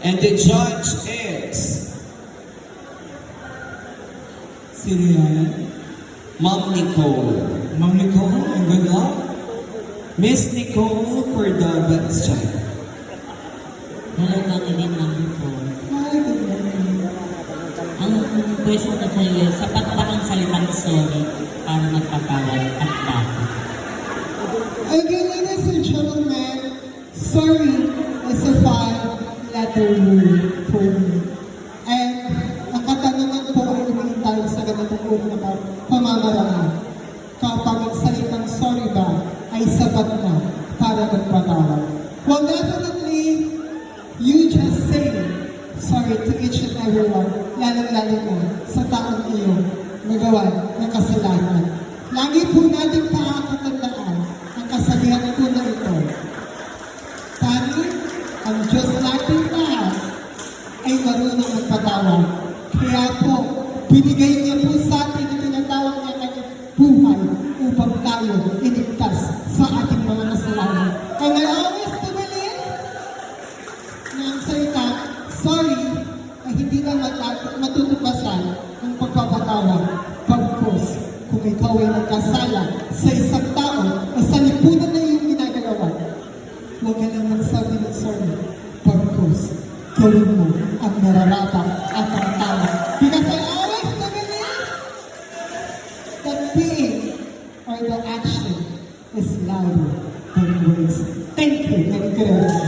And the judge is Sino yan? Ma'am Nicole. Ma'am Nicole, and good luck. Miss Nicole Cordova Estrada. Hello, Ma'am number 4. Hi, good morning. Ang question ko sa iyo, sapat ba ang salitang sorry para magpatawad at bakit? Again, ladies and gentlemen, sorry is a five-letter word for me. And ang katanungan po ay umintay sa ganitong uri na pamamaraan. Kapag ang salitang sorry ba ay sapat na para magpatawad. Well, definitely, you just say sorry to each and every one, lalong-lalo na sa taong iyong nagawa ng kasalanan. Lagi po natin pakakatandaan ang kasabihan po na ito. Tani, ang Diyos natin taas ay marunong magpatawad. Kaya po, binigay niya po sa atin ang tinatawag niya kanyang buhay upang tayo iligtas sa ating mga kasalanan. And I always believe na ang salita, sorry, ay hindi na matutupasan ang pagpapatawad. Pagkos, kung ikaw ay nagkasala sa isang tao o sa lipunan na iyong ginagawa, huwag ka lang magsabi ng sorry. Pagkos, gawin mo ang nararapat at ang tama. Because I always believe that being or the action is louder than words. Thank you. Thank you.